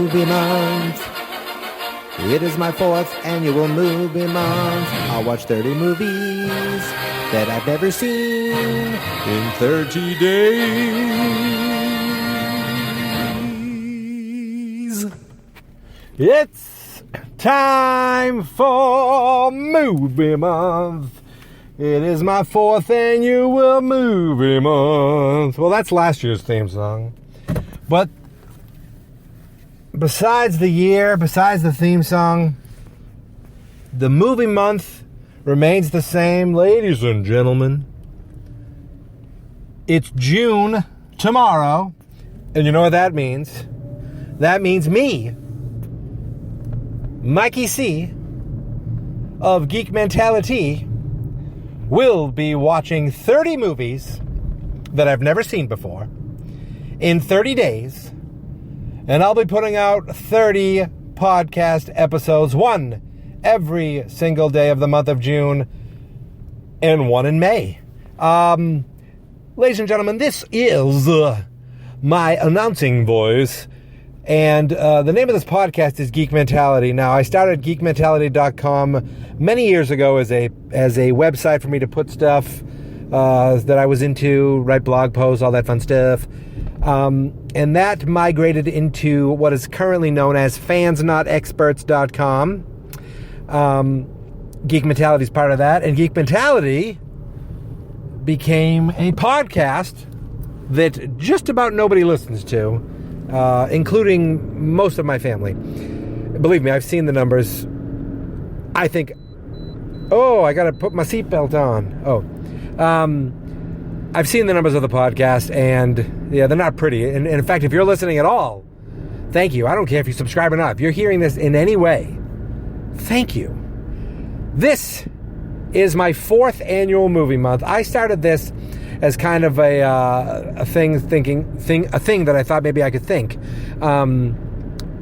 movie month. It is my 4th annual movie month. I'll watch 30 movies that I've never seen in 30 days. It's time for movie month. It is my 4th annual movie month. Well, that's last year's theme song. But besides the theme song, the movie month remains the same, ladies and gentlemen. It's June tomorrow, and you know what that means? That means me, Mikey C of Geek Mentality, will be watching 30 movies that I've never seen before in 30 days. And I'll be putting out 30 podcast episodes, one every single day of the month of June and one in May. Ladies and gentlemen, this is my announcing voice. And the name of this podcast is Geek Mentality. Now, I started geekmentality.com many years ago as a website for me to put stuff that I was into, write blog posts, all that fun stuff. And that migrated into what is currently known as fansnotexperts.com. Geek Mentality is part of that. And Geek Mentality became a podcast that just about nobody listens to, including most of my family. Believe me, I've seen the numbers. I think, I got to put my seatbelt on. I've seen the numbers of the podcast, and yeah, they're not pretty. And in fact, if you're listening at all, thank you. I don't care if you subscribe or not. If you're hearing this in any way, thank you. This is my 4th annual movie month. I started this as kind of a thing that I thought maybe I could think. Can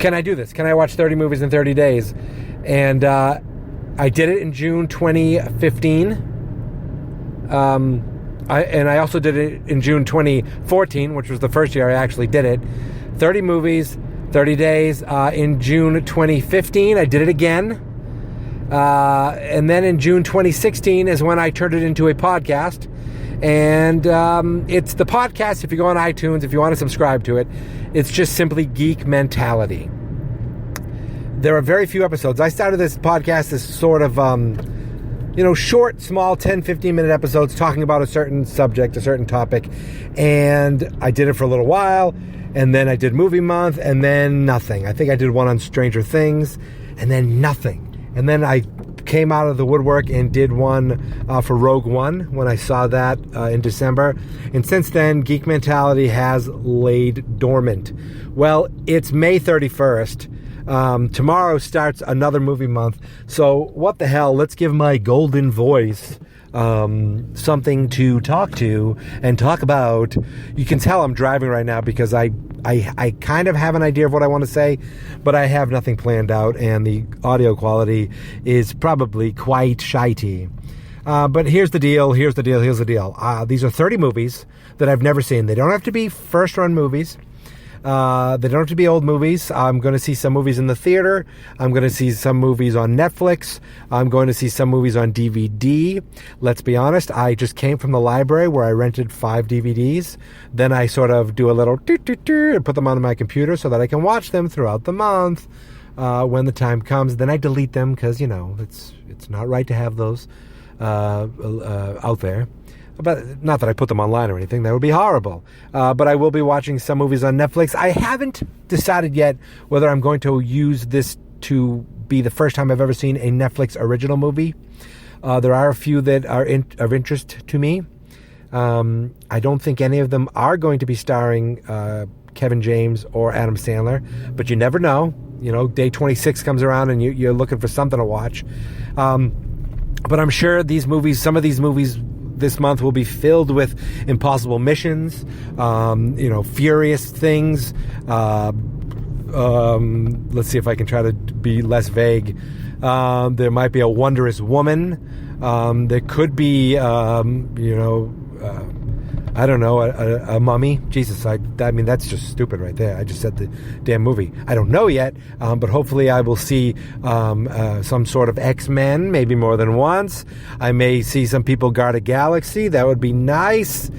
I do this? Can I watch 30 movies in 30 days? And I did it in June 2015. I also did it in June 2014, which was the first year I actually did it. 30 movies, 30 days. In June 2015, I did it again. And then in June 2016 is when I turned it into a podcast. And it's the podcast, if you go on iTunes, if you want to subscribe to it, it's just simply Geek Mentality. There are very few episodes. I started this podcast as sort of... short, small, 10, 15-minute episodes talking about a certain subject, a certain topic. And I did it for a little while. And then I did Movie Month. And then nothing. I think I did one on Stranger Things. And then nothing. And then I came out of the woodwork and did one for Rogue One when I saw that in December. And since then, Geek Mentality has laid dormant. Well, it's May 31st. Tomorrow starts another movie month. So what the hell? Let's give my golden voice something to talk to and talk about. You can tell I'm driving right now because I kind of have an idea of what I want to say, but I have nothing planned out, and the audio quality is probably quite shitey. But here's the deal. These are 30 movies that I've never seen. They don't have to be first-run movies. They don't have to be old movies. I'm going to see some movies in the theater. I'm going to see some movies on Netflix. I'm going to see some movies on DVD. Let's be honest, I just came from the library where I rented 5 DVDs. Then I sort of do a little and put them on my computer so that I can watch them throughout the month when the time comes. Then I delete them because, it's not right to have those out there. But not that I put them online or anything. That would be horrible. But I will be watching some movies on Netflix. I haven't decided yet whether I'm going to use this to be the first time I've ever seen a Netflix original movie. There are a few that are of interest to me. I don't think any of them are going to be starring Kevin James or Adam Sandler. But you never know. Day 26 comes around and you're looking for something to watch. But I'm sure some of these movies this month will be filled with impossible missions, furious things. Let's see if I can try to be less vague. There might be a wondrous woman. There could be, I don't know, a mummy. Jesus, I mean, that's just stupid right there. I just said the damn movie. I don't know yet, but hopefully I will see some sort of X-Men, maybe more than once. I may see some people guard a galaxy. That would be nice.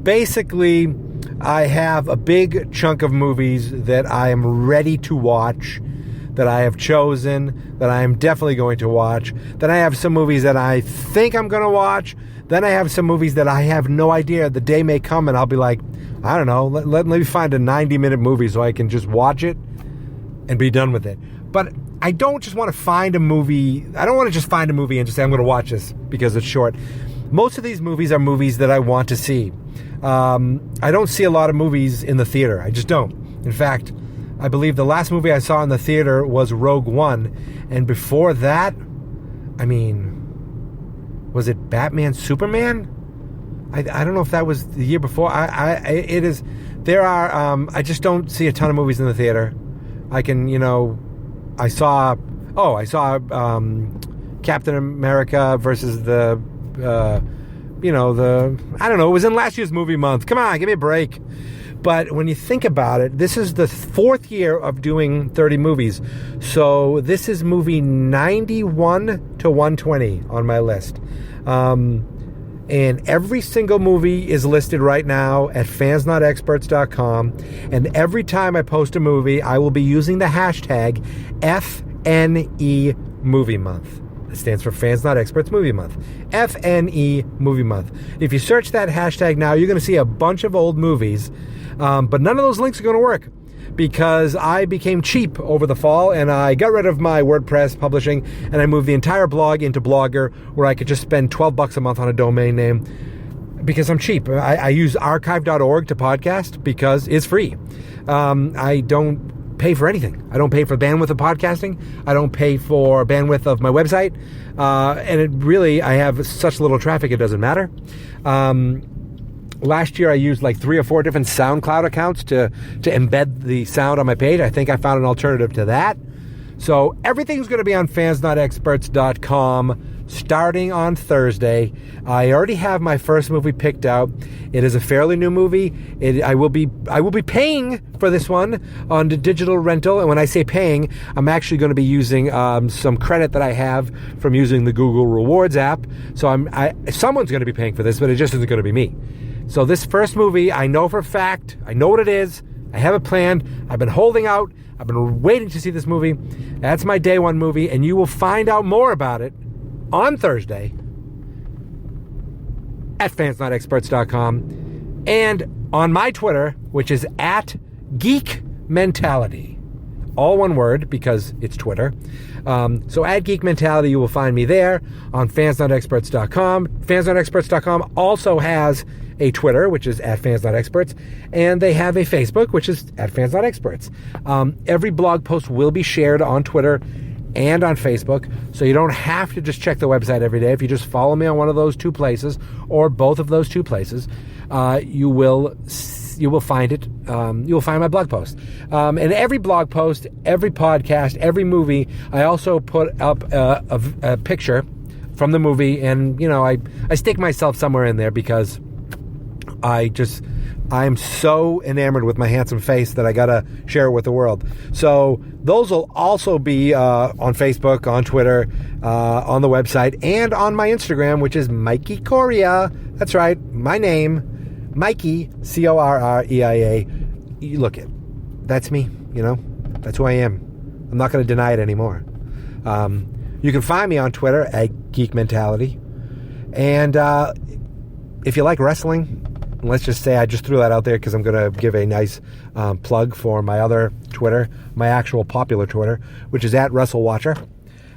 Basically, I have a big chunk of movies that I am ready to watch, that I have chosen, that I am definitely going to watch. Then I have some movies that I think I'm going to watch. Then I have some movies that I have no idea. The day may come and I'll be like, I don't know, let me find a 90-minute movie so I can just watch it and be done with it. But I don't just want to find a movie. I don't want to just find a movie and just say, I'm going to watch this because it's short. Most of these movies are movies that I want to see. I don't see a lot of movies in the theater. I just don't. In fact, I believe the last movie I saw in the theater was Rogue One. And before that, I mean, was it Batman Superman? I don't know if that was the year before. It is. There are. I just don't see a ton of movies in the theater. I can, I saw Captain America versus the, I don't know. It was in last year's movie month. Come on, give me a break. But when you think about it, this is the 4th year of doing 30 movies. So this is movie 91 to 120 on my list. And every single movie is listed right now at fansnotexperts.com. And every time I post a movie, I will be using the hashtag FNE Movie Month. It stands for Fans Not Experts Movie Month. FNE Movie Month. If you search that hashtag now, you're going to see a bunch of old movies. But none of those links are going to work because I became cheap over the fall and I got rid of my WordPress publishing and I moved the entire blog into Blogger where I could just spend $12 a month on a domain name because I'm cheap. I use archive.org to podcast because it's free. I don't pay for anything. I don't pay for bandwidth of podcasting. I don't pay for bandwidth of my website. And it really, I have such little traffic, it doesn't matter. Last year, I used like 3 or 4 different SoundCloud accounts to embed the sound on my page. I think I found an alternative to that. So everything's going to be on fansnotexperts.com starting on Thursday. I already have my first movie picked out. It is a fairly new movie. I will be paying for this one on the digital rental. And when I say paying, I'm actually going to be using some credit that I have from using the Google Rewards app. So someone's going to be paying for this, but it just isn't going to be me. So this first movie, I know for a fact, I know what it is, I have it planned, I've been holding out, I've been waiting to see this movie. That's my day one movie, and you will find out more about it on Thursday at fansnotexperts.com and on my Twitter, which is at Geek Mentality. All one word because it's Twitter. So at Geek Mentality, you will find me there on fansnotexperts.com. Fansnotexperts.com also has a Twitter, which is at fansnotexperts, and they have a Facebook, which is at fansnotexperts. Every blog post will be shared on Twitter and on Facebook, so you don't have to just check the website every day. If you just follow me on one of those 2 places or both of those 2 places, you will find it. You will find my blog post. And every blog post, every podcast, every movie, I also put up a picture from the movie, and I stick myself somewhere in there because I'm so enamored with my handsome face that I gotta share it with the world. So those will also be on Facebook, on Twitter, on the website, and on my Instagram, which is Mikey Coria. That's right, my name, Mikey, Correia. Look it, that's me. That's who I am. I'm not going to deny it anymore. You can find me on Twitter at Geek Mentality, and if you like wrestling. Let's just say I just threw that out there because I'm going to give a nice plug for my other Twitter, my actual popular Twitter, which is at WrestleWatcher.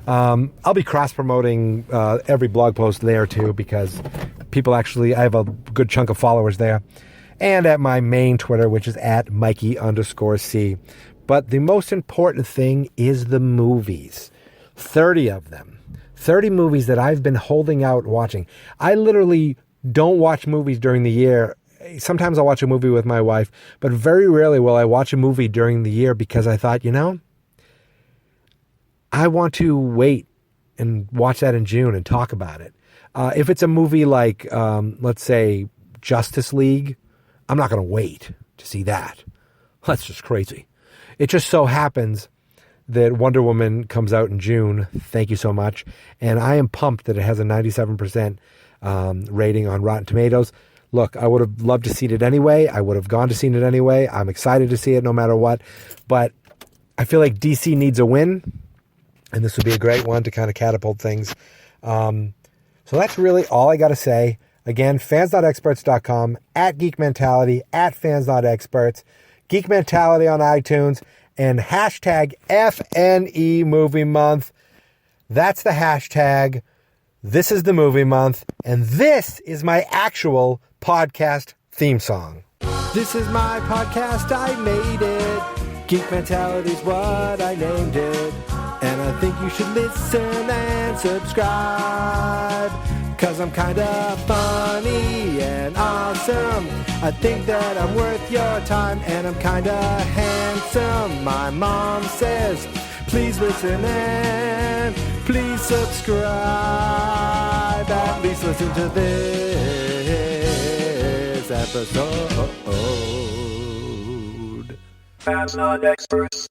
I'll be cross-promoting every blog post there too because I have a good chunk of followers there. And at my main Twitter, which is at Mikey_C. But the most important thing is the movies. 30 of them. 30 movies that I've been holding out watching. I literally don't watch movies during the year. Sometimes I'll watch a movie with my wife, but very rarely will I watch a movie during the year because I thought, I want to wait and watch that in June and talk about it. If it's a movie like, let's say, Justice League. I'm not going to wait to see that. That's just crazy. It just so happens that Wonder Woman comes out in June. Thank you so much. And I am pumped that it has a 97% rating on Rotten Tomatoes. Look, I would have loved to see it anyway. I would have gone to see it anyway. I'm excited to see it no matter what. But I feel like DC needs a win. And this would be a great one to kind of catapult things. So that's really all I got to say. Again, fans.experts.com, at Geek Mentality, at fans.experts, Geek Mentality on iTunes, and hashtag FNE Movie Month. That's the hashtag. This is the movie month. And this is my actual podcast theme song. This is my podcast. I made it. Geek Mentality's what I named it. And I think you should listen and subscribe. 'Cause I'm kinda funny and awesome. I think that I'm worth your time. And I'm kinda handsome. My mom says, please listen and please subscribe. At least listen to this episode. Fans Not Experts.